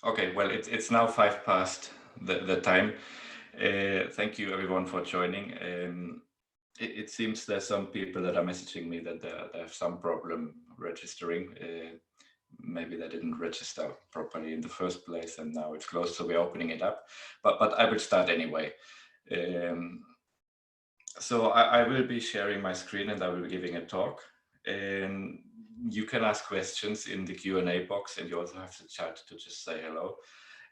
Okay, well, it's now 5 past the time. Thank you everyone for joining. It seems there's some people that are messaging me that they have some problem registering. Maybe they didn't register properly in the first place and now it's closed, so we're opening it up. But I will start anyway. Um, so I will be sharing my screen and I will be giving a talk. And you can ask questions in the Q&A box, and you also have the chat to just say hello.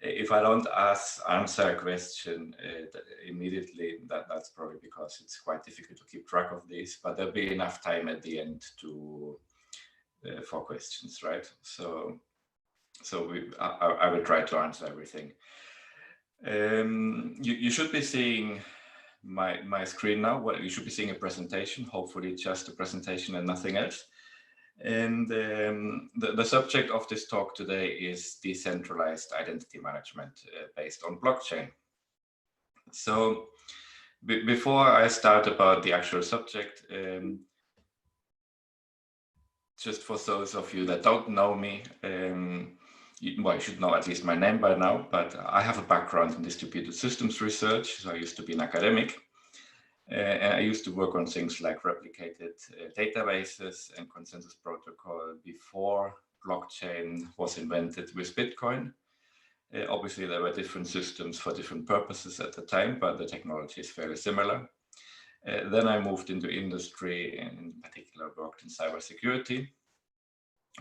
If I don't answer a question immediately, that's probably because it's quite difficult to keep track of these, but there'll be enough time at the end to for questions, right? So I will try to answer everything. You should be seeing my screen now. Well, you should be seeing a presentation, hopefully just a presentation and nothing else. And the subject of this talk today is decentralized identity management based on blockchain. So before I start about the actual subject, just for those of you that don't know me, you should know at least my name by now, but I have a background in distributed systems research. So I used to be an academic. And I used to work on things like replicated databases and consensus protocol before blockchain was invented with Bitcoin. Obviously, there were different systems for different purposes at the time, but the technology is fairly similar. Then I moved into industry, and in particular worked in cybersecurity.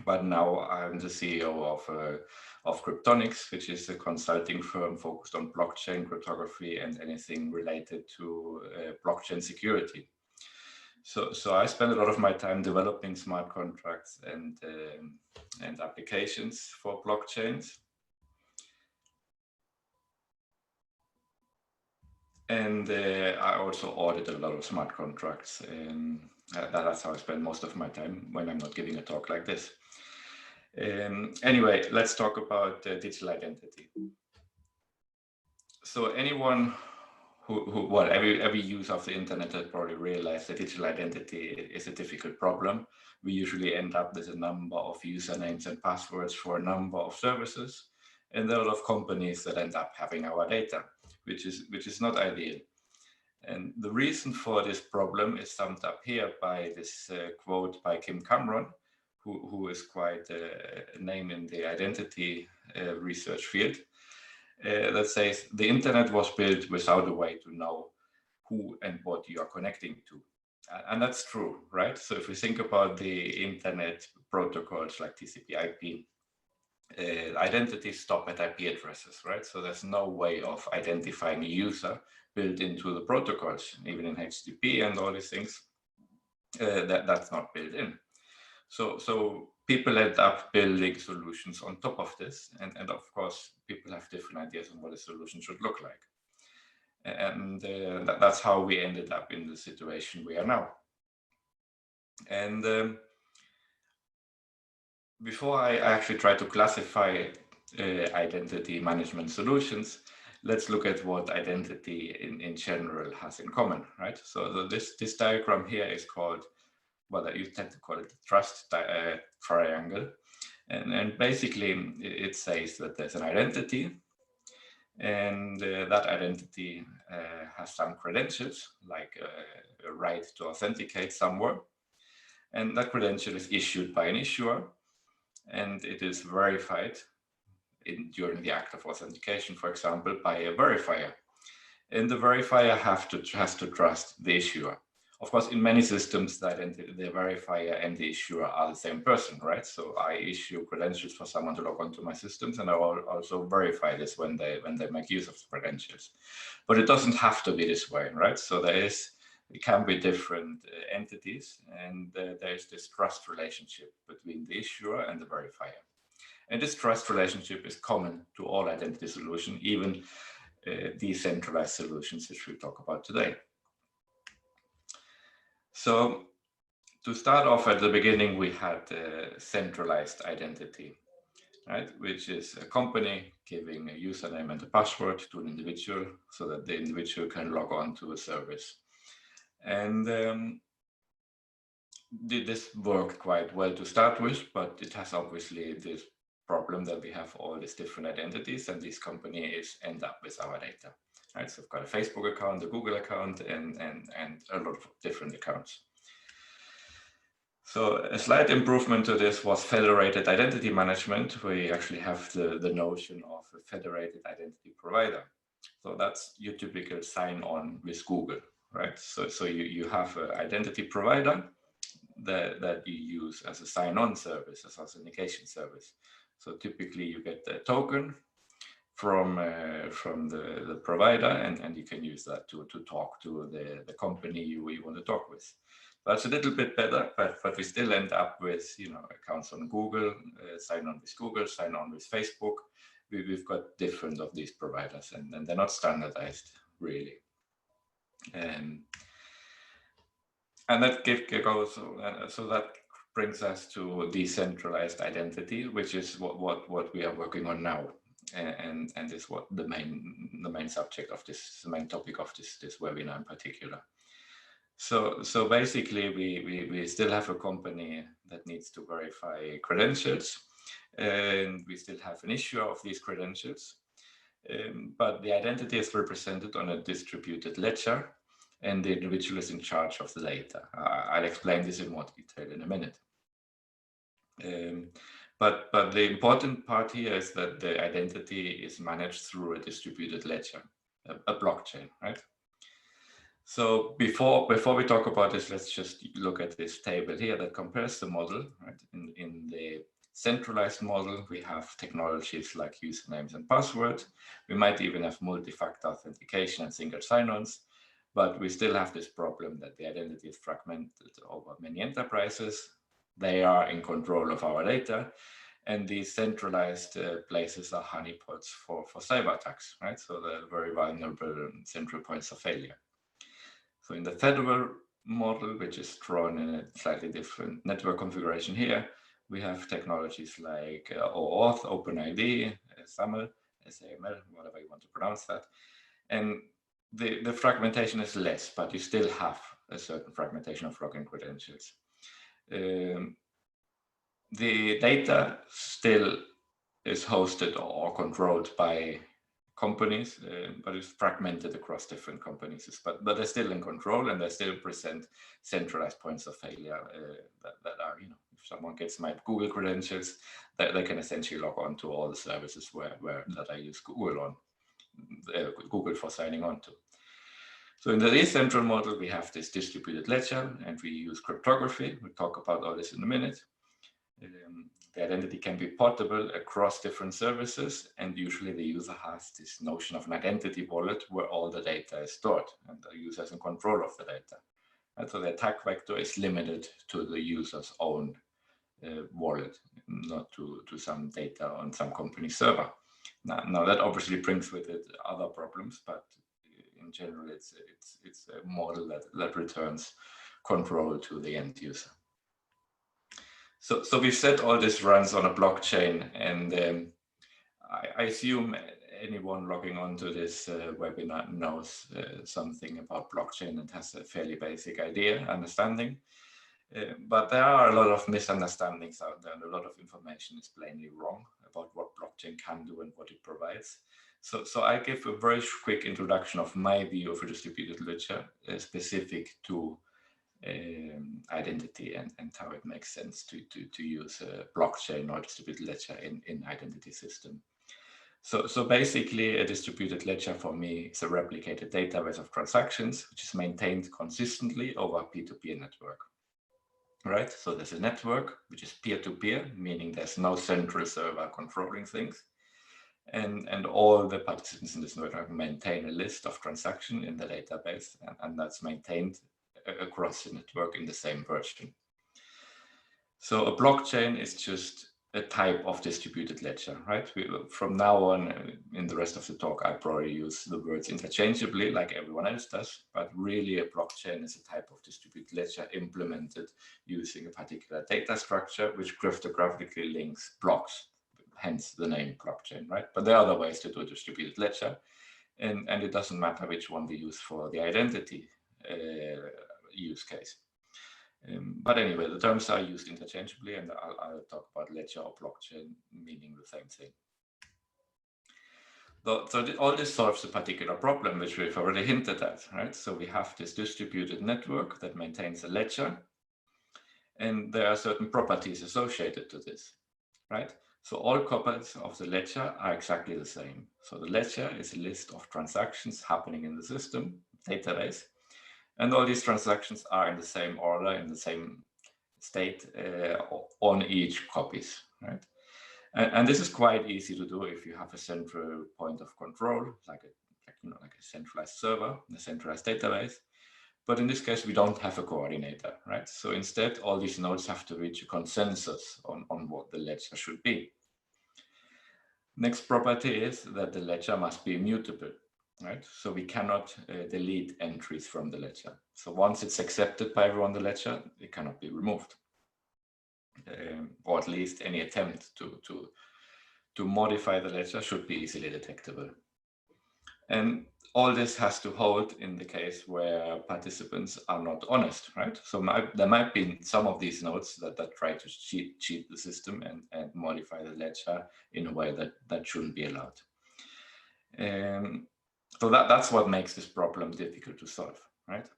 But now I'm the CEO of Cryptonics, which is a consulting firm focused on blockchain cryptography and anything related to blockchain security. So I spend a lot of my time developing smart contracts and applications for blockchains. And I also audit a lot of smart contracts. And that's how I spend most of my time when I'm not giving a talk like this. Anyway, let's talk about digital identity. So anyone well, every user of the internet has probably realized that digital identity is a difficult problem. We usually end up with a number of usernames and passwords for a number of services, and there are a lot of companies that end up having our data, which is not ideal. And the reason for this problem is summed up here by this quote by Kim Cameron, who is quite a name in the identity research field. That says the internet was built without a way to know who and what you are connecting to. And that's true, right? So if we think about the internet protocols like TCP IP, identities stop at IP addresses, right? So there's no way of identifying a user built into the protocols, even in HTTP and all these things. That's not built in. So people end up building solutions on top of this. And of course, people have different ideas on what a solution should look like. And that's how we ended up in the situation we are now. And before I actually try to classify identity management solutions, let's look at what identity in general has in common, right? So this diagram here is called, well, you tend to call it the trust triangle. And basically it says that there's an identity, and that identity has some credentials, like a right to authenticate somewhere. And that credential is issued by an issuer, and it is verified during the act of authentication, for example, by a verifier. And the verifier has to trust the issuer. Of course, in many systems, the verifier and the issuer are the same person, right? So I issue credentials for someone to log onto my systems, and I will also verify this when they make use of the credentials. But it doesn't have to be this way, right? So it can be different entities, and there's this trust relationship between the issuer and the verifier. And this trust relationship is common to all identity solutions, even decentralized solutions, which we'll talk about today. So to start off at the beginning, we had centralized identity, right? Which is a company giving a username and a password to an individual so that the individual can log on to a service. And this worked quite well to start with, but it has obviously this problem that we have all these different identities, and these companies end up with our data. Right? So I've got a Facebook account, a Google account, and a lot of different accounts. So a slight improvement to this was federated identity management, where you actually have the notion of a federated identity provider. So that's your typical sign-on with Google, right? So you have an identity provider that you use as a sign-on service, as authentication service. So typically you get the token from the provider, and you can use that to talk to the company you want to talk with. That's a little bit better, but we still end up with, you know, accounts on Google, sign on with Google, sign on with Facebook. We've got different of these providers, and they're not standardized really. And that goes, so that brings us to decentralized identity, which is what we are working on now, and is what the main subject of this, the main topic of this webinar in particular. So basically, we still have a company that needs to verify credentials, and we still have an issue of these credentials, but the identity is represented on a distributed ledger, and the individual is in charge of the data. I'll explain this in more detail in a minute. But the important part here is that the identity is managed through a distributed ledger, a blockchain, right? So before we talk about this, let's just look at this table here that compares the model, right? In the centralized model, we have technologies like usernames and passwords. We might even have multi-factor authentication and single sign-ons, but we still have this problem that the identity is fragmented over many enterprises. They are in control of our data, and these centralized places are honeypots for cyber attacks, right? So they're very vulnerable central points of failure. So in the federal model, which is drawn in a slightly different network configuration here, we have technologies like OAuth, OpenID, SAML, SAML, whatever you want to pronounce that. And the fragmentation is less, but you still have a certain fragmentation of login credentials. The data still is hosted or controlled by companies, but it's fragmented across different companies. But they're still in control, and they still present centralized points of failure that are, you know, if someone gets my Google credentials, they can essentially log on to all the services that I use Google on, Google for signing on to. So in the decentral model, we have this distributed ledger, and we use cryptography. We'll talk about all this in a minute. The identity can be portable across different services, and usually the user has this notion of an identity wallet where all the data is stored, and the user is in control of the data. And so the attack vector is limited to the user's own wallet, not to some data on some company server. Now that obviously brings with it other problems, but in general, it's a model that returns control to the end user. So we've said all this runs on a blockchain, and I assume anyone logging onto this webinar knows something about blockchain and has a fairly basic understanding. But there are a lot of misunderstandings out there, and a lot of information is plainly wrong about what blockchain can do and what it provides. So I give a very quick introduction of my view of a distributed ledger specific to identity and how it makes sense to use a blockchain or distributed ledger in identity system. So basically, a distributed ledger for me is a replicated database of transactions, which is maintained consistently over a peer-to-peer network. Right, so there's a network which is peer-to-peer, meaning there's no central server controlling things, and all the participants in this network maintain a list of transactions in the database, and that's maintained across the network in the same version. So a blockchain is just a type of distributed ledger, right? From now on, in the rest of the talk, I probably use the words interchangeably like everyone else does, but really a blockchain is a type of distributed ledger implemented using a particular data structure which cryptographically links blocks, hence the name blockchain, right? But there are other ways to do a distributed ledger, and it doesn't matter which one we use for the identity use case. But anyway, the terms are used interchangeably, and I'll talk about ledger or blockchain, meaning the same thing. So all this solves a particular problem, which we've already hinted at, right? So we have this distributed network that maintains a ledger, and there are certain properties associated to this, right? So all copies of the ledger are exactly the same. So the ledger is a list of transactions happening in the system database, and all these transactions are in the same order, in the same state on each copies, right? And this is quite easy to do if you have a central point of control, like a centralized server, a centralized database. But in this case, we don't have a coordinator, right? So instead, all these nodes have to reach a consensus on what the ledger should be. Next property is that the ledger must be immutable, right? So we cannot delete entries from the ledger. So once it's accepted by everyone on the ledger, it cannot be removed. Or at least any attempt to modify the ledger should be easily detectable. And all this has to hold in the case where participants are not honest, right? So there might be some of these nodes that try to cheat the system and modify the ledger in a way that shouldn't be allowed. So that's what makes this problem difficult to solve, right?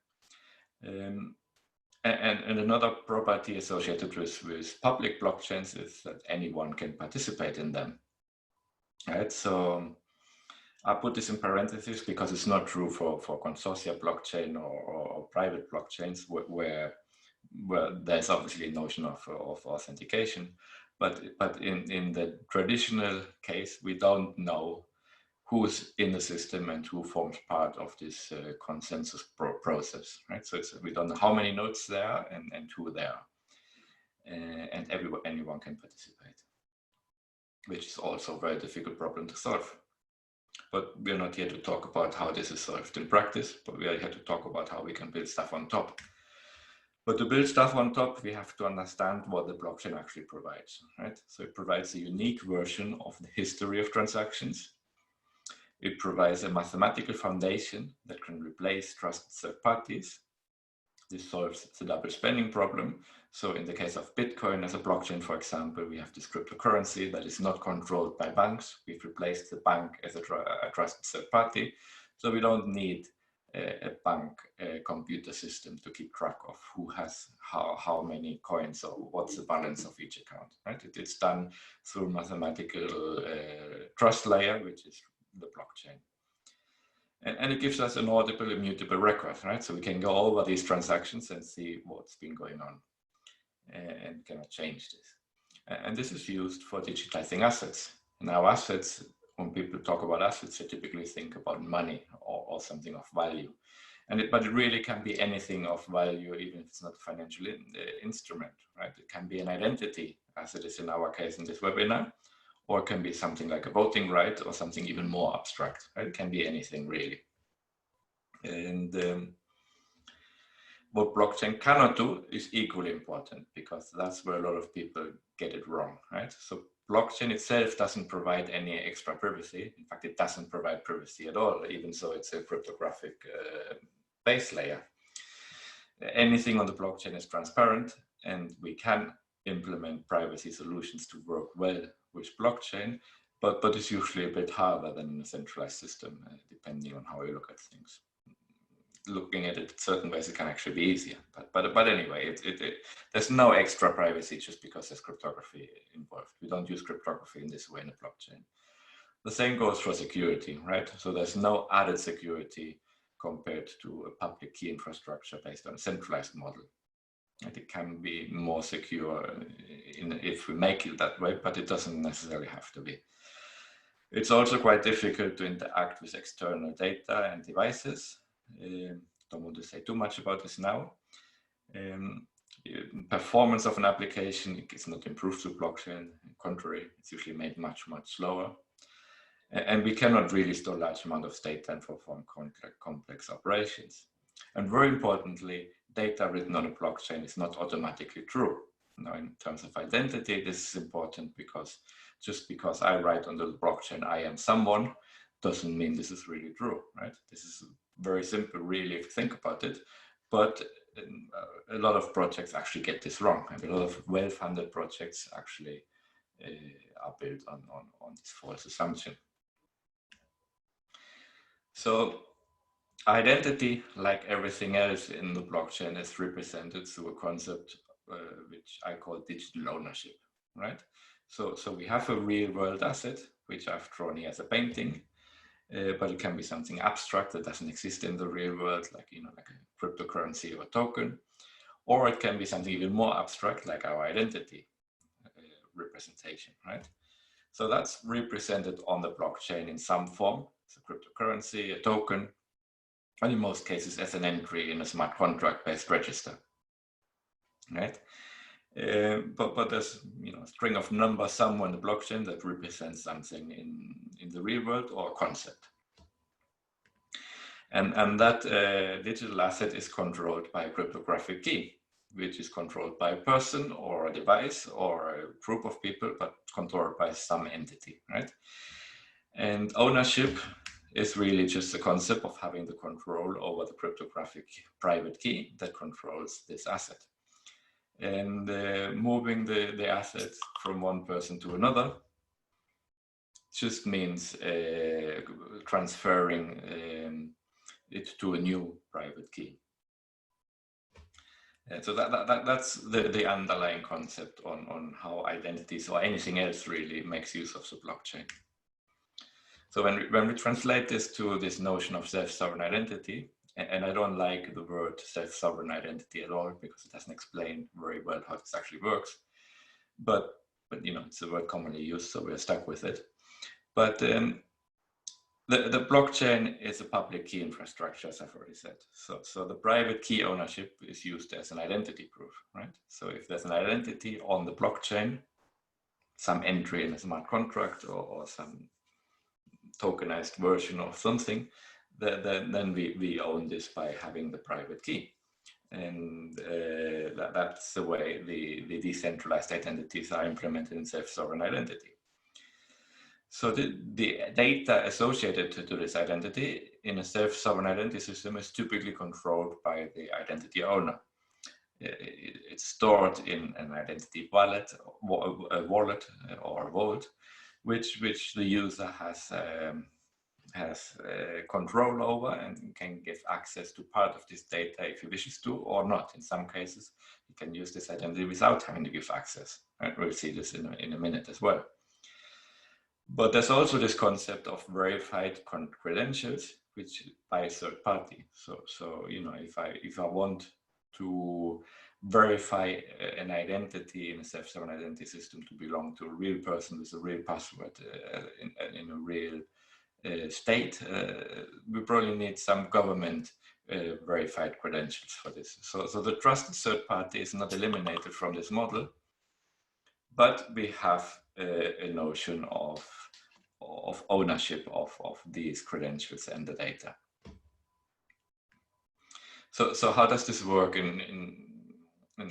And another property associated with public blockchains is that anyone can participate in them, right? So I put this in parentheses because it's not true for consortia blockchain or private blockchains where there's obviously a notion of authentication, but in the traditional case, we don't know who's in the system and who forms part of this consensus process, right? So we don't know how many nodes there are and who there are, and anyone can participate, which is also a very difficult problem to solve. But we're not here to talk about how this is solved in practice, but we are here to talk about how we can build stuff on top. But to build stuff on top, we have to understand what the blockchain actually provides, right? So it provides a unique version of the history of transactions. It provides a mathematical foundation that can replace trusted third parties. This solves the double spending problem. So in the case of Bitcoin as a blockchain, for example, we have this cryptocurrency that is not controlled by banks. We've replaced the bank as a trusted third party. So we don't need a bank computer system to keep track of who has how many coins or what's the balance of each account, right? It's done through mathematical trust layer, which is the blockchain. And it gives us an auditable, immutable record, right? So we can go over these transactions and see what's been going on and cannot change this. And this is used for digitizing assets. Now assets, when people talk about assets, they typically think about money or something of value. But it really can be anything of value, even if it's not a financial instrument, right? It can be an identity, as it is in our case in this webinar, or it can be something like a voting right or something even more abstract, right? It can be anything really. And what blockchain cannot do is equally important, because that's where a lot of people get it wrong, right? So blockchain itself doesn't provide any extra privacy. In fact, it doesn't provide privacy at all, even though it's a cryptographic base layer. Anything on the blockchain is transparent, and we can implement privacy solutions to work well with blockchain, but it's usually a bit harder than in a centralized system, depending on how you look at things. Looking at it certain ways, it can actually be easier. But anyway, there's no extra privacy just because there's cryptography involved. We don't use cryptography in this way in a blockchain. The same goes for security, right? So there's no added security compared to a public key infrastructure based on a centralized model. And it can be more secure if we make it that way, but it doesn't necessarily have to be. It's also quite difficult to interact with external data and devices. Don't want to say too much about this now. Performance of an application is not improved through blockchain. On the contrary, it's usually made much, much slower. And we cannot really store large amount of data and perform complex operations. And very importantly, data written on a blockchain is not automatically true. Now, in terms of identity, this is important because just because I write on the blockchain, I am someone, doesn't mean this is really true, right? This is very simple, really, if you think about it. But a lot of projects actually get this wrong, and a lot of well-funded projects actually are built on this false assumption. So identity, like everything else in the blockchain, is represented through a concept which I call digital ownership, right? So we have a real world asset, which I've drawn here as a painting, but it can be something abstract that doesn't exist in the real world, like, like a cryptocurrency or a token, or it can be something even more abstract, like our identity representation, right? So that's represented on the blockchain in some form, it's a cryptocurrency, a token, and in most cases as an entry in a smart contract-based register, right? But there's a string of numbers somewhere in the blockchain that represents something in the real world or a concept. And that digital asset is controlled by a cryptographic key, which is controlled by a person or a device or a group of people, but controlled by some entity, right? And ownership is really just the concept of having the control over the cryptographic private key that controls this asset. And moving the asset from one person to another just means transferring it to a new private key. And so that's the underlying concept on how identities or anything else really makes use of the blockchain. So when we translate this to this notion of self-sovereign identity, and I don't like the word self-sovereign identity at all because it doesn't explain very well how this actually works, but it's a word commonly used, so we're stuck with it. But the blockchain is a public key infrastructure, as I've already said. So the private key ownership is used as an identity proof, right? So if there's an identity on the blockchain, some entry in a smart contract or some tokenized version of something, then we own this by having the private key. And that's the way the decentralized identities are implemented in self-sovereign identity. So the data associated to this identity in a self-sovereign identity system is typically controlled by the identity owner. It's stored in an identity wallet, a wallet or a vault, which the user has control over and can give access to part of this data if he wishes to or not. In some cases, he can use this identity without having to give access. Right? We'll see this in a minute as well. But there's also this concept of verified credentials, which by a third party. So if I want to verify an identity in a self-sovereign identity system to belong to a real person with a real password in a real state, we probably need some government verified credentials for this. So the trusted third party is not eliminated from this model, but we have a notion of ownership of these credentials and the data. So how does this work in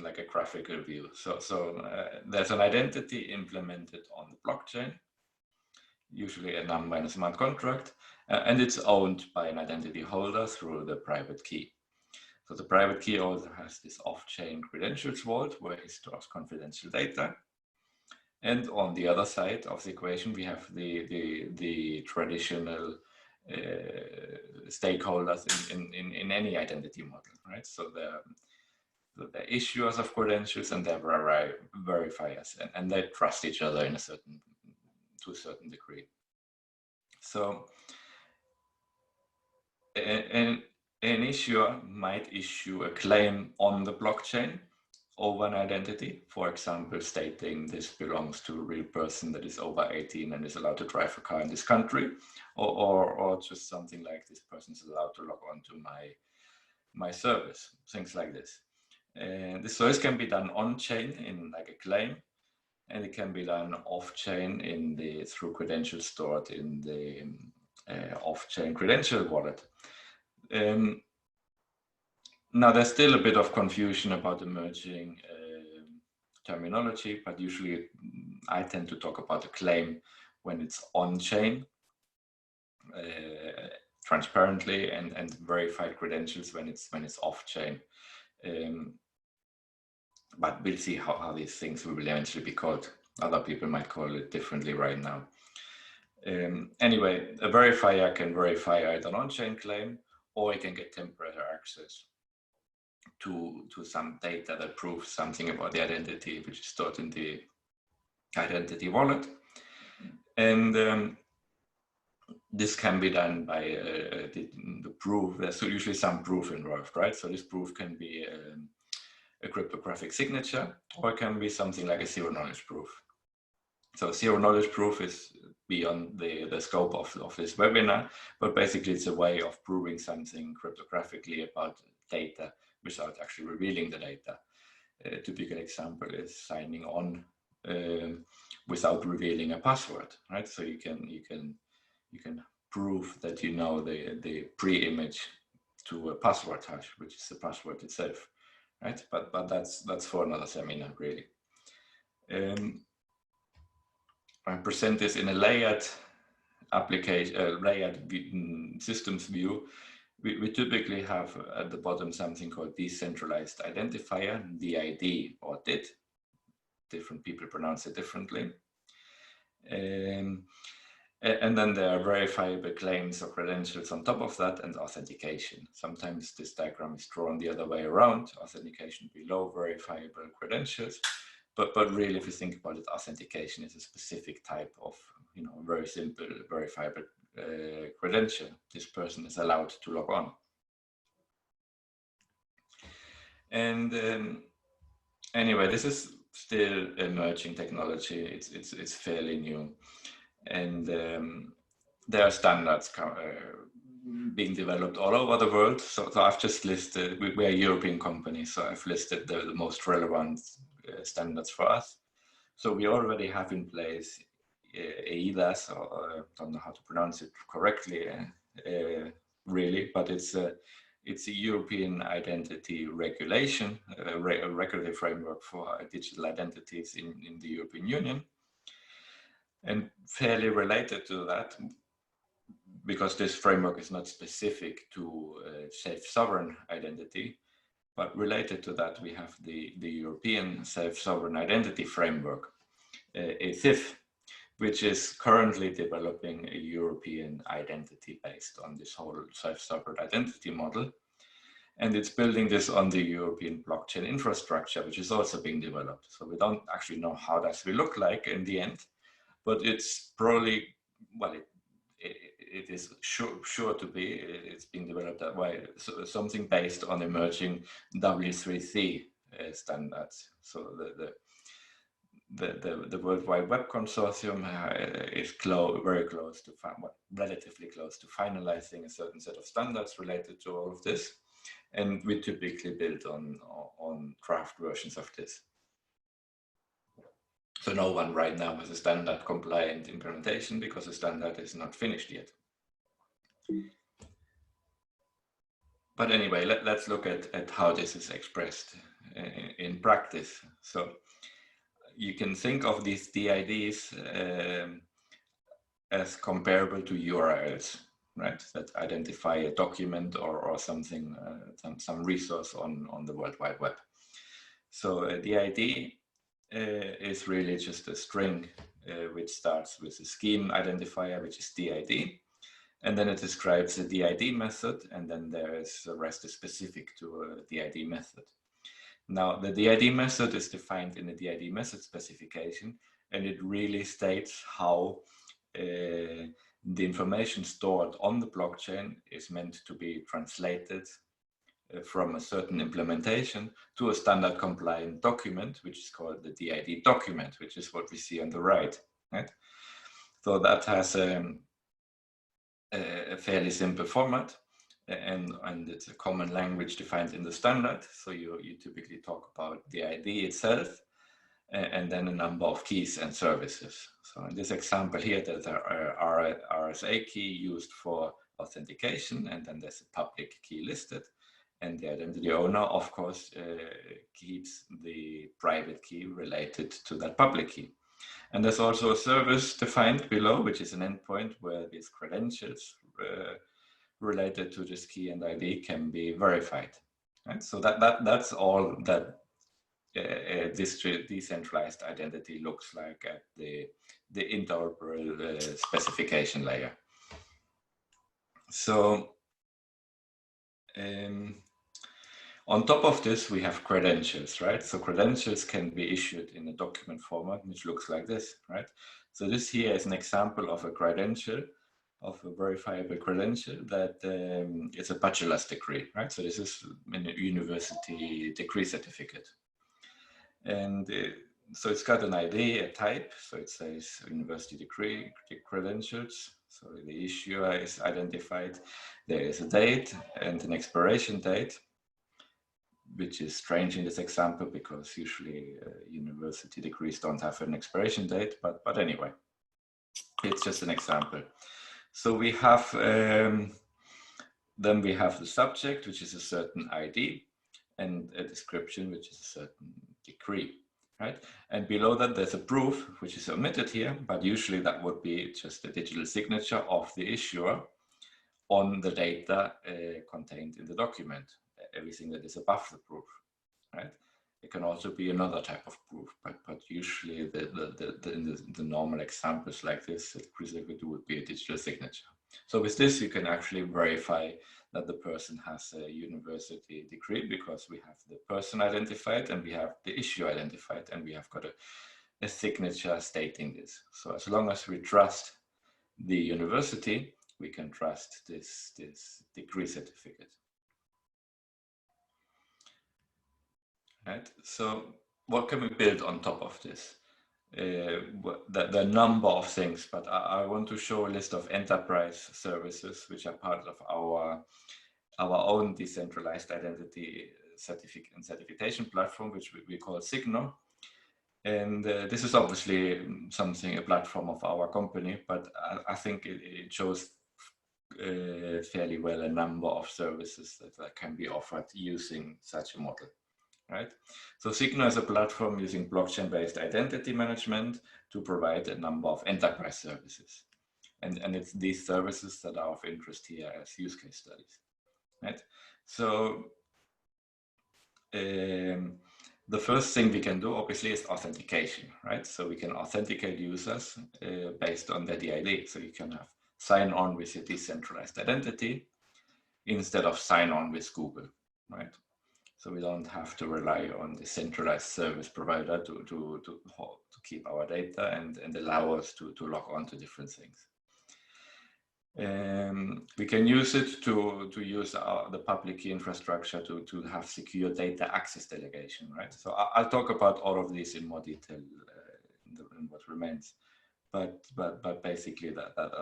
like a graphical view? So there's an identity implemented on the blockchain, usually a number in a smart contract, and it's owned by an identity holder through the private key. So the private key holder has this off-chain credentials vault where he stores confidential data. And on the other side of the equation, we have the traditional stakeholders in any identity model, right? So the issuers of credentials and their verifiers, and they trust each other to a certain degree. So an issuer might issue a claim on the blockchain over an identity, for example, stating this belongs to a real person that is over 18 and is allowed to drive a car in this country, or just something like this person is allowed to log on to my service, things like this. And this service can be done on-chain in like a claim, and it can be done off-chain through credentials stored in the off-chain credential wallet. Now, there's still a bit of confusion about emerging terminology, but usually I tend to talk about a claim when it's on-chain, transparently, and verified credentials when it's off-chain. But we'll see how these things will eventually be called. Other people might call it differently right now. Anyway, a verifier can verify either an on-chain claim, or it can get temporary access to some data that proves something about the identity, which is stored in the identity wallet. And this can be done by the proof. There's usually some proof involved, right? So this proof can be a cryptographic signature, or it can be something like a zero-knowledge proof. So zero-knowledge proof is beyond the scope of this webinar, but basically it's a way of proving something cryptographically about data without actually revealing the data. A typical example is signing on without revealing a password, right? So you can prove that you know the pre-image to a password hash, which is the password itself, right? But that's for another seminar, really. I present this in a layered application, layered systems view. We typically have at the bottom something called decentralized identifier, DID or DID. Different people pronounce it differently. And then there are verifiable claims or credentials on top of that, and authentication. Sometimes this diagram is drawn the other way around, authentication below verifiable credentials. But really, if you think about it, authentication is a specific type of, very simple verifiable credential. This person is allowed to log on. And anyway, this is still emerging technology. It's fairly new, and there are standards being developed all over the world. So I've just listed. We're a European company, so I've listed the most relevant standards for us. So we already have in place EIDAS, or I don't know how to pronounce it correctly, really, but it's a European identity regulation, a regulatory framework for digital identities in the European Union. And fairly related to that, because this framework is not specific to self-sovereign identity, but related to that, we have the European Self-Sovereign Identity Framework, ESIF, which is currently developing a European identity based on this whole self-sovereign identity model. And it's building this on the European blockchain infrastructure, which is also being developed. So we don't actually know how that will look like in the end, but it's probably, well, it is sure to be, it's being developed that way, so something based on emerging W3C standards. So the World Wide Web Consortium is very close to, relatively close to finalizing a certain set of standards related to all of this. And we typically build on draft versions of this. So no one right now has a standard compliant implementation because the standard is not finished yet. But anyway, let's look at how this is expressed in practice. So you can think of these DIDs as comparable to URLs, right? That identify a document or something, some resource on the World Wide Web. So a DID is really just a string which starts with a scheme identifier, which is DID. And then it describes a DID method, and then there is the rest is specific to a DID method. Now, the DID method is defined in the DID method specification, and it really states how the information stored on the blockchain is meant to be translated from a certain implementation to a standard compliant document, which is called the DID document, which is what we see on the right. So that has a fairly simple format, and it's a common language defined in the standard. So you typically talk about the ID itself, and then a number of keys and services. So in this example here, there's an RSA key used for authentication, and then there's a public key listed. And the identity owner, of course, keeps the private key related to that public key. And there's also a service defined below, which is an endpoint where these credentials related to this key and ID can be verified. Right? So that's all that this decentralized identity looks like at the interoperable specification layer. So on top of this, we have credentials, right? So credentials can be issued in a document format, which looks like this, right? So this here is an example of a credential, of a verifiable credential that is a bachelor's degree, right? So this is a university degree certificate. And so it's got an ID, a type, so it says university degree credentials. So the issuer is identified. There is a date and an expiration date, which is strange in this example because usually university degrees don't have an expiration date, but anyway, it's just an example. So we have, then we have the subject, which is a certain ID, and a description, which is a certain degree, right? And below that, there's a proof, which is omitted here, but usually that would be just a digital signature of the issuer on the data contained in the document, everything that is above the proof, right? It can also be another type of proof, but usually the normal examples like this, that Chris would do would be a digital signature. So with this, you can actually verify that the person has a university degree because we have the person identified and we have the issue identified and we have got a signature stating this. So as long as we trust the university, we can trust this degree certificate. Right. So what can we build on top of this? The number of things, but I want to show a list of enterprise services which are part of our own decentralized identity certification platform, which we call Signor. And this is obviously a platform of our company, but I think it shows fairly well a number of services that can be offered using such a model. Right? So Signor is a platform using blockchain-based identity management to provide a number of enterprise services. And it's these services that are of interest here as use case studies. Right? So the first thing we can do obviously is authentication, right? So we can authenticate users based on their DID. So you can have sign on with your decentralized identity instead of sign on with Google, right? So we don't have to rely on the centralized service provider to keep our data and allow us to log on to different things. We can use it to use the public key infrastructure to have secure data access delegation, right? So I'll talk about all of these in more detail in what remains, but basically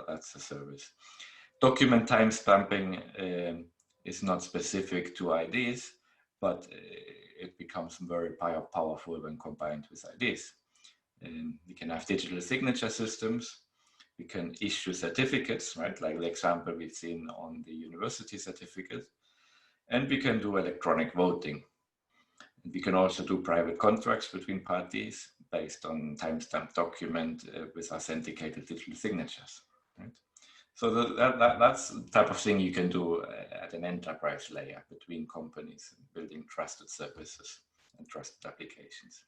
that's the service. Document timestamping is not specific to IDs, but it becomes very powerful when combined with IDs. We can have digital signature systems. We can issue certificates, right? Like the example we've seen on the university certificate. And we can do electronic voting. We can also do private contracts between parties based on timestamp document with authenticated digital signatures, right? So that's the type of thing you can do at an enterprise layer between companies, building trusted services and trusted applications.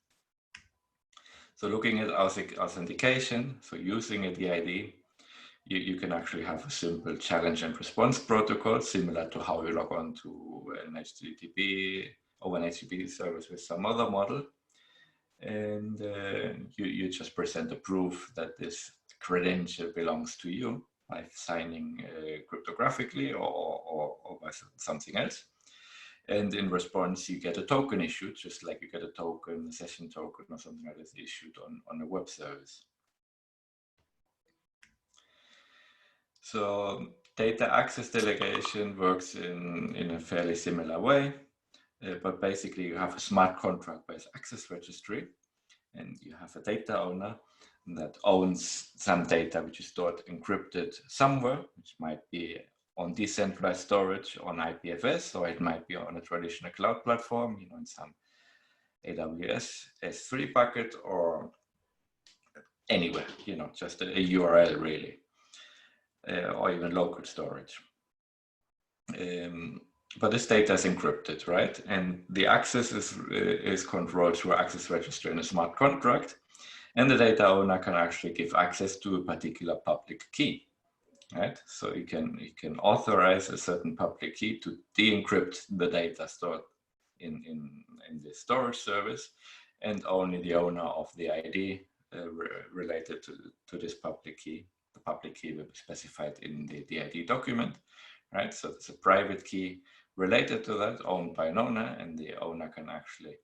So looking at authentication, so using a DID, you can actually have a simple challenge and response protocol similar to how you log on to an HTTP or an HTTP service with some other model. And you just present a proof that this credential belongs to you by signing cryptographically or by something else. And in response, you get a token issued, just like you get a token, a session token or something like this issued on a web service. So data access delegation works in a fairly similar way, but basically you have a smart contract-based access registry, and you have a data owner that owns some data which is stored encrypted somewhere, which might be on decentralized storage on IPFS, or it might be on a traditional cloud platform, you know, in some AWS S3 bucket or anywhere, you know, just a URL really, or even local storage. But this data is encrypted, right? And the access is controlled through access register in a smart contract. And the data owner can actually give access to a particular public key, right? So you can authorize a certain public key to de-encrypt the data stored in the storage service, and only the owner of the ID related to this public key. The public key will be specified in the ID document, right? So it's a private key related to that, owned by an owner, and the owner can actually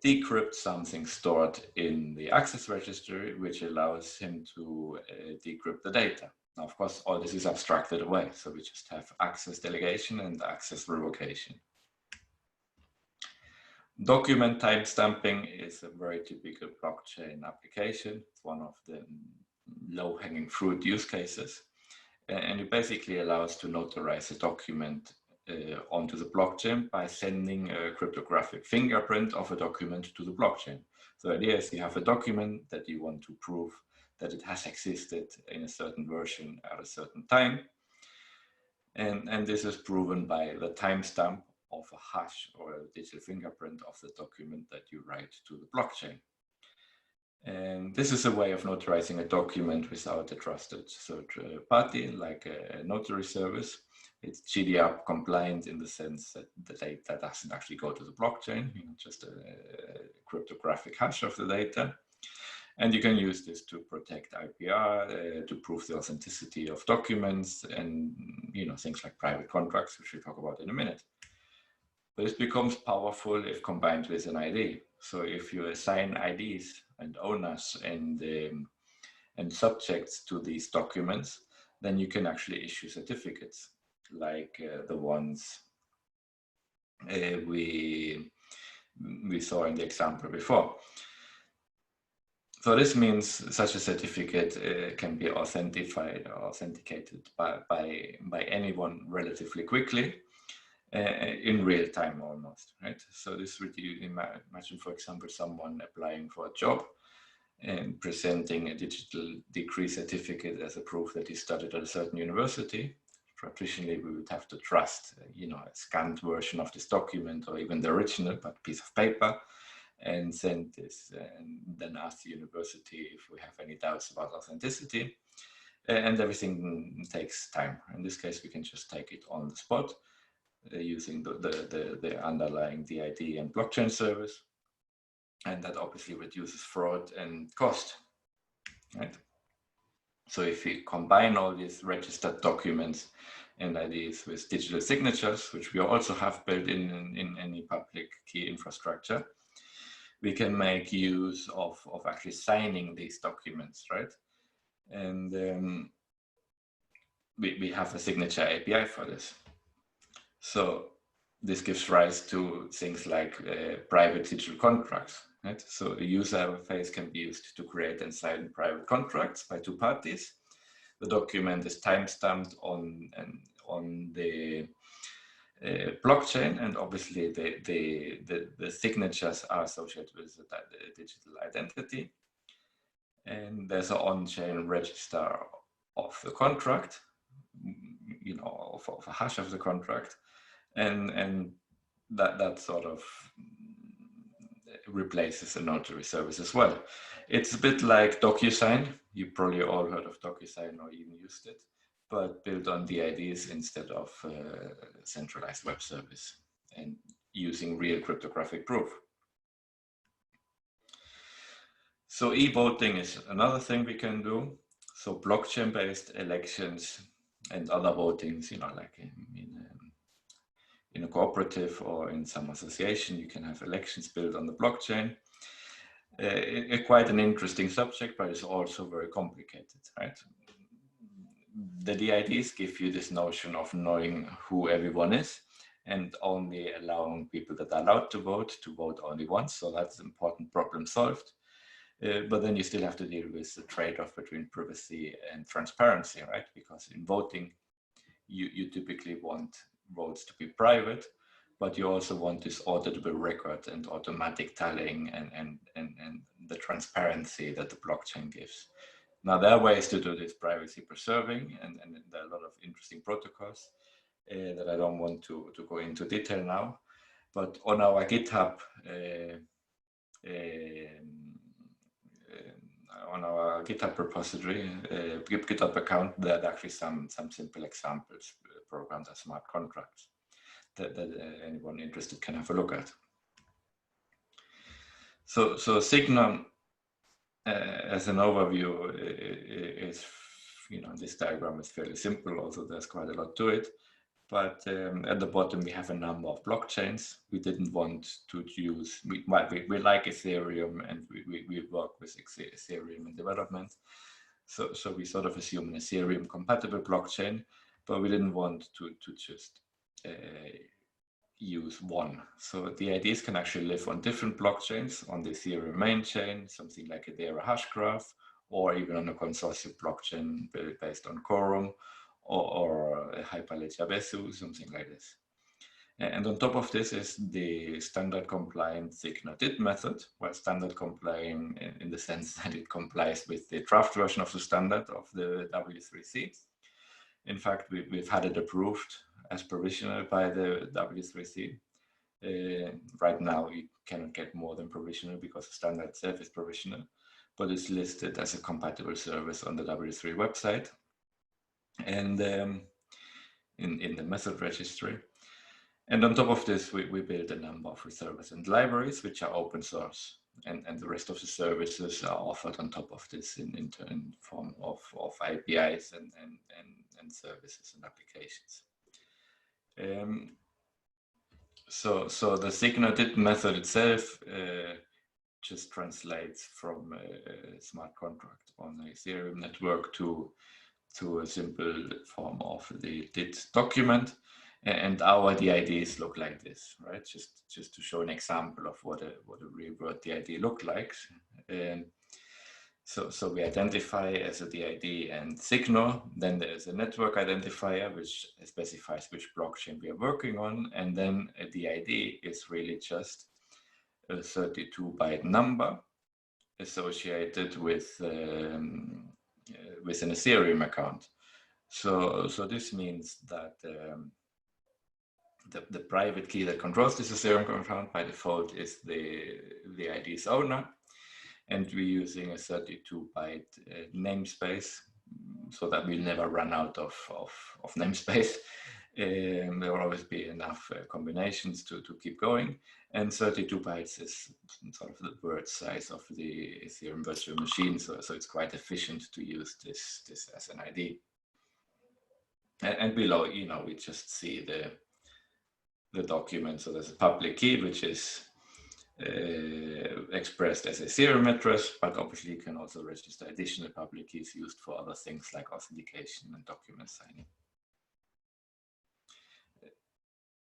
decrypt something stored in the access registry, which allows him to decrypt the data. Now, of course, all this is abstracted away, so we just have access delegation and access revocation. Document timestamping is a very typical blockchain application. It's one of the low-hanging fruit use cases. And it basically allows to notarize a document onto the blockchain by sending a cryptographic fingerprint of a document to the blockchain. So the idea is you have a document that you want to prove that it has existed in a certain version at a certain time. And this is proven by the timestamp of a hash or a digital fingerprint of the document that you write to the blockchain. And this is a way of notarizing a document without a trusted third party, like a notary service. It's GDPR compliant in the sense that the data doesn't actually go to the blockchain, just a cryptographic hash of the data. And you can use this to protect IPR, to prove the authenticity of documents, and things like private contracts, which we'll talk about in a minute. But this becomes powerful if combined with an ID. So if you assign IDs and owners and subjects to these documents, then you can actually issue certificates like the ones we saw in the example before. So this means such a certificate can be authenticated by anyone relatively quickly, in real time almost, right? So this would you imagine, for example, someone applying for a job and presenting a digital degree certificate as a proof that he studied at a certain university. Traditionally, we would have to trust, a scanned version of this document or even the original, but piece of paper, and send this and then ask the university if we have any doubts about authenticity. And everything takes time. In this case, we can just take it on the spot using the underlying DID and blockchain service. And that obviously reduces fraud and cost, right? So if we combine all these registered documents and IDs with digital signatures, which we also have built in any public key infrastructure, we can make use of actually signing these documents, right? And we have a signature API for this. So this gives rise to things like private digital contracts, right? So a user interface can be used to create and sign private contracts by two parties. The document is timestamped on the blockchain, and obviously the signatures are associated with the digital identity. And there's an on-chain register of the contract, of a hash of the contract, and that sort of replaces a notary service as well. It's a bit like DocuSign. You probably all heard of DocuSign or even used it, but built on DIDs instead of centralized web service and using real cryptographic proof. So e-voting is another thing we can do. So blockchain-based elections and other votings, like in a cooperative or in some association, you can have elections built on the blockchain. Quite an interesting subject, but it's also very complicated, right? The DIDs give you this notion of knowing who everyone is and only allowing people that are allowed to vote only once. So that's an important problem solved. But then you still have to deal with the trade-off between privacy and transparency, right? Because in voting, you typically want votes to be private, but you also want this auditable record and automatic tallying and the transparency that the blockchain gives. Now, there are ways to do this privacy preserving, and there are a lot of interesting protocols. that I don't want to go into detail now. But on our GitHub, on our GitHub repository, GitHub account, there are actually some simple examples programmed as smart contracts that anyone interested can have a look at. So Signor, as an overview, is, this diagram is fairly simple, although there's quite a lot to it. But at the bottom, we have a number of blockchains. We didn't want to use, we like Ethereum, and we work with Ethereum in development. So we sort of assume an Ethereum compatible blockchain, but we didn't want to just use one. So the IDs can actually live on different blockchains, on the Ethereum main chain, something like a Dara Hashgraph, or even on a consortium blockchain based on Quorum, or a Hyperledger Besu, something like this. And on top of this is the standard compliant Signor DID method, well, standard complying in the sense that it complies with the draft version of the standard of the W3C. In fact, we've had it approved as provisional by the W3C. Right now, we cannot get more than provisional because the standard itself is provisional, but it's listed as a compatible service on the W3 website and in the method registry. And on top of this, we build a number of servers and libraries, which are open source. And the rest of the services are offered on top of this in form of APIs and services and applications. So the Signor DID method itself just translates from a smart contract on the Ethereum network to a simple form of the DID document. And our DIDs look like this, right? Just to show an example of what a real world DID look like. So we identify as a DID and Signor. Then there's a network identifier which specifies which blockchain we are working on, and then a DID is really just a 32-byte number associated with an Ethereum account. So this means that the private key that controls this Ethereum account by default is the ID's owner, and we're using a 32-byte namespace so that we'll never run out of namespace. There will always be enough combinations to keep going, and 32 bytes is sort of the word size of the Ethereum virtual machine, so it's quite efficient to use this as an ID. And below, we just see the document. So there's a public key, which is expressed as a Ethereum address, but obviously you can also register additional public keys used for other things like authentication and document signing.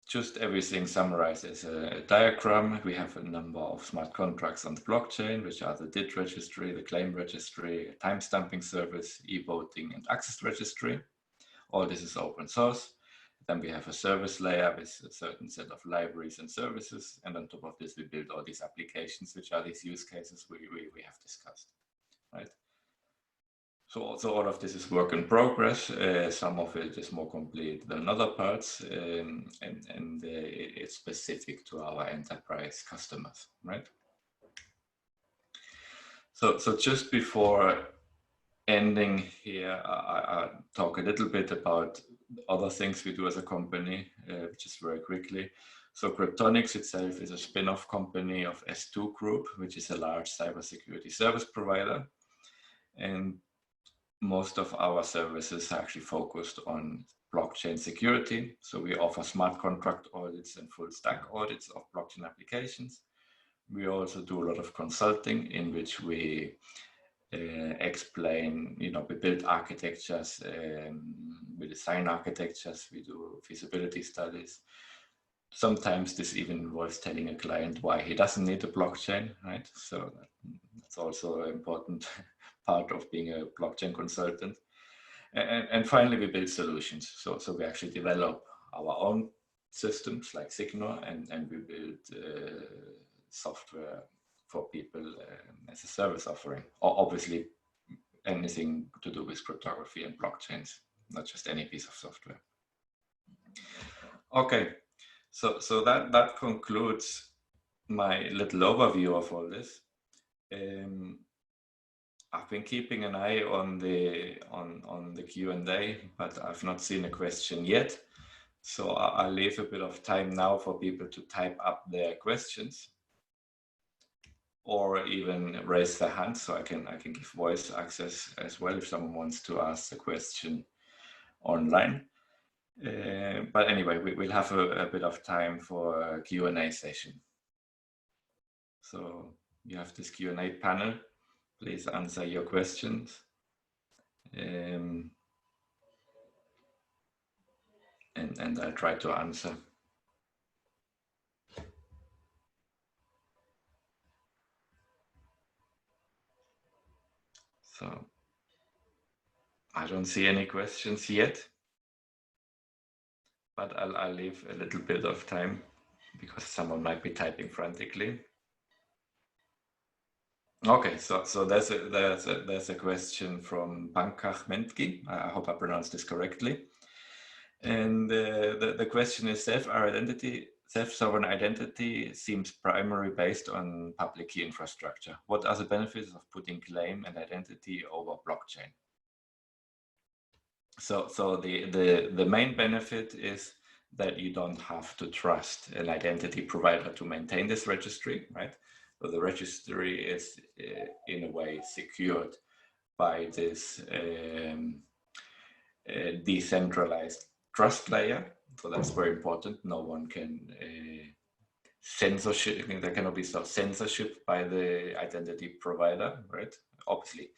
Just everything summarized as a diagram. We have a number of smart contracts on the blockchain, which are the DID registry, the claim registry, a timestamping service, e-voting, and access registry. All this is open source. Then we have a service layer with a certain set of libraries and services. And on top of this, we build all these applications, which are these use cases we have discussed, right? So all of this is work in progress. Some of it is more complete than other parts, and it's specific to our enterprise customers, right? So just before ending here, I talk a little bit about other things we do as a company, just very quickly. So Cryptonics itself is a spin-off company of S2 Group, which is a large cybersecurity service provider. And most of our services are actually focused on blockchain security. So we offer smart contract audits and full stack audits of blockchain applications. We also do a lot of consulting in which we explain, we build architectures, we design architectures, we do feasibility studies. Sometimes this even involves telling a client why he doesn't need a blockchain, right? So that's also an important part of being a blockchain consultant. And finally, we build solutions. So we actually develop our own systems like Signor, and we build software for people as a service offering, or obviously anything to do with cryptography and blockchains, not just any piece of software. Okay, so that concludes my little overview of all this. I've been keeping an eye on the Q&A, but I've not seen a question yet. So I'll leave a bit of time now for people to type up their questions, or even raise their hand, so I can give voice access as well if someone wants to ask a question online. But anyway, we'll have a bit of time for a Q&A session. So you have this Q&A panel. Please answer your questions. And I'll try to answer. So I don't see any questions yet, but I'll leave a little bit of time because someone might be typing frantically. Okay, so there's a question from Pankaj Mentki. I hope I pronounced this correctly. And the question is: self-sovereign identity seems primarily based on public key infrastructure. What are the benefits of putting claim and identity over blockchain? So the main benefit is that you don't have to trust an identity provider to maintain this registry, right? So the registry is in a way secured by this decentralized trust layer. So that's very important. No one can censorship. There cannot be censorship by the identity provider, right? Obviously,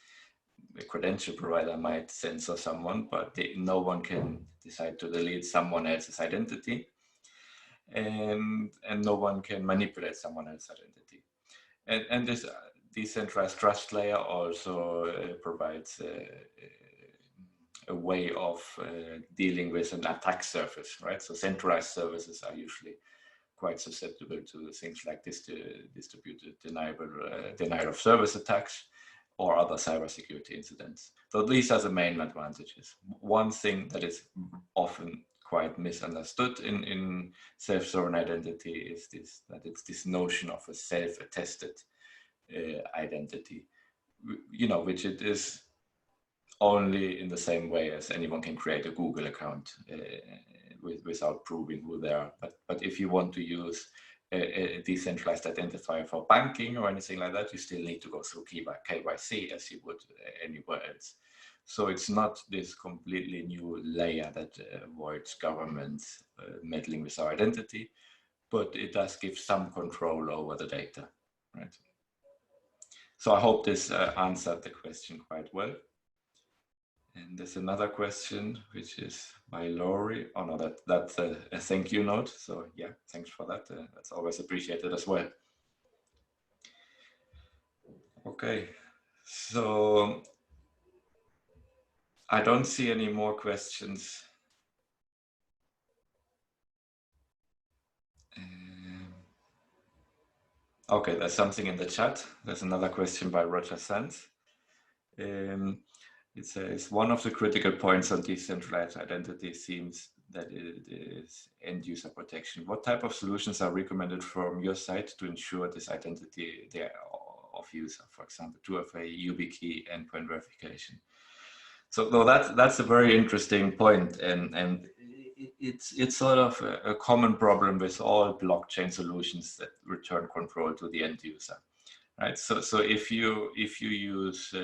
a credential provider might censor someone, but no one can decide to delete someone else's identity, and no one can manipulate someone else's identity. And this decentralized trust layer also provides a way of dealing with an attack surface, right? So centralized services are usually quite susceptible to things like distributed denial of service attacks or other cybersecurity incidents. So these are the main advantages. One thing that is often quite misunderstood in self-sovereign identity is that it's this notion of a self-attested identity, which it is only in the same way as anyone can create a Google account without proving who they are. But if you want to use a decentralized identifier for banking or anything like that, you still need to go through KYC as you would anywhere else. So it's not this completely new layer that avoids governments meddling with our identity, but it does give some control over the data, right? So I hope this answered the question quite well. And there's another question, which is by Laurie. Oh no, that's a thank you note. So yeah, thanks for that. That's always appreciated as well. Okay, so I don't see any more questions. Okay, there's something in the chat. There's another question by Roger Sands. It says, one of the critical points on decentralized identity seems that it is end user protection. What type of solutions are recommended from your side to ensure this identity of user, for example, 2FA, YubiKey, endpoint verification? So no, that's a very interesting point, and it's sort of a common problem with all blockchain solutions that return control to the end user, right? So if you use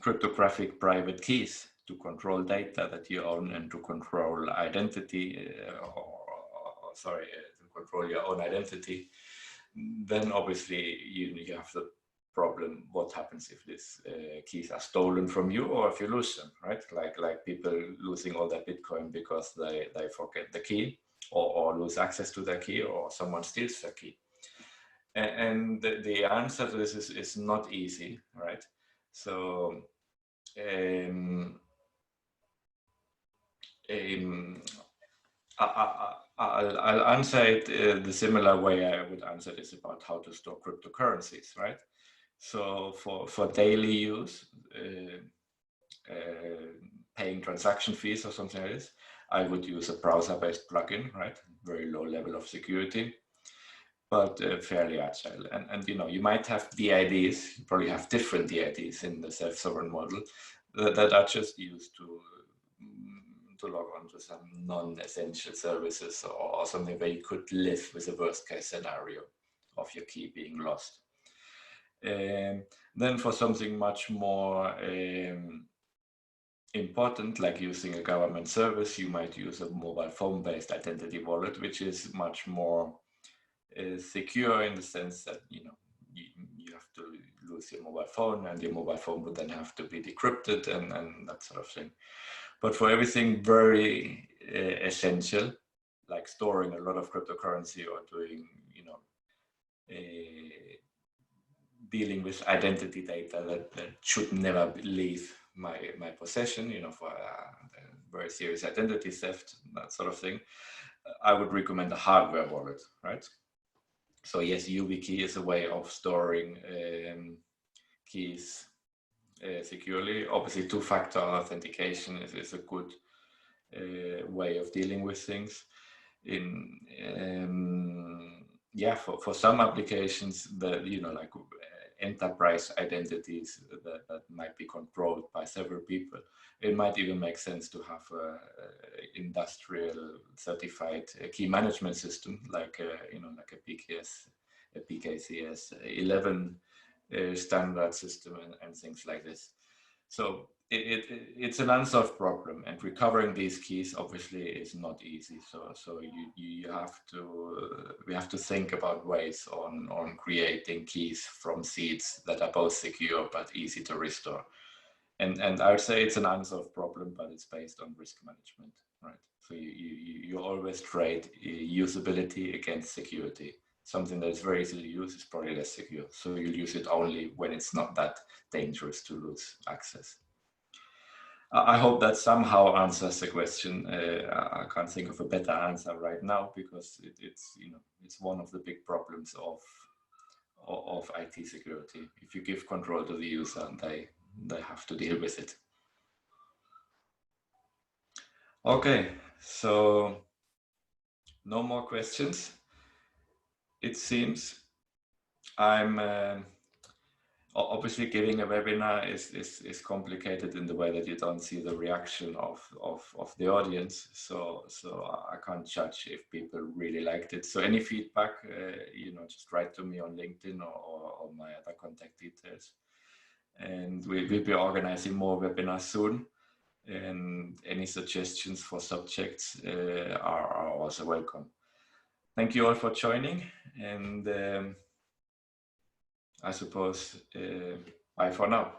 cryptographic private keys to control data that you own and to control identity, to control your own identity, then obviously you have the problem. What happens if these keys are stolen from you, or if you lose them, right? Like people losing all their Bitcoin because they forget the key, or lose access to their key, or someone steals their key. And the answer to this is not easy, right? So I'll answer it the similar way I would answer this about how to store cryptocurrencies, right? So for daily use, paying transaction fees or something like this, I would use a browser-based plugin, right? Very low level of security, but fairly agile. And you know, you might have DIDs, you probably have different DIDs in the self-sovereign model that are just used to log on to some non-essential services or something where you could live with a worst-case scenario of your key being lost. Then for something much more important, like using a government service, you might use a mobile phone-based identity wallet, which is much more secure in the sense that, you know, you have to lose your mobile phone, and your mobile phone would then have to be decrypted and that sort of thing. But for everything very essential, like storing a lot of cryptocurrency or doing, you know, dealing with identity data that should never leave my possession, you know, for very serious identity theft, that sort of thing, I would recommend a hardware wallet, right? So yes, YubiKey is a way of storing keys securely. Obviously, two-factor authentication is a good way of dealing with things. Yeah, for some applications, that, you know, like enterprise identities that might be controlled by several people, it might even make sense to have a industrial certified key management system, like you know, like a PKCS 11 standard system and things like this. So it's an unsolved problem, and recovering these keys obviously is not easy. So you have to we have to think about ways on creating keys from seeds that are both secure but easy to restore. And I would say it's an unsolved problem, but it's based on risk management, right? So you always trade usability against security. Something that is very easy to use is probably less secure. So you'll use it only when it's not that dangerous to lose access. I hope that somehow answers the question. I can't think of a better answer right now, because it's, you know, it's one of the big problems of IT security. If you give control to the user, they have to deal with it. Okay, so no more questions. It seems I'm obviously giving a webinar is complicated in the way that you don't see the reaction of the audience. So I can't judge if people really liked it. So any feedback, you know, just write to me on LinkedIn or my other contact details. And we'll be organizing more webinars soon. And any suggestions for subjects are also welcome. Thank you all for joining, and I suppose bye for now.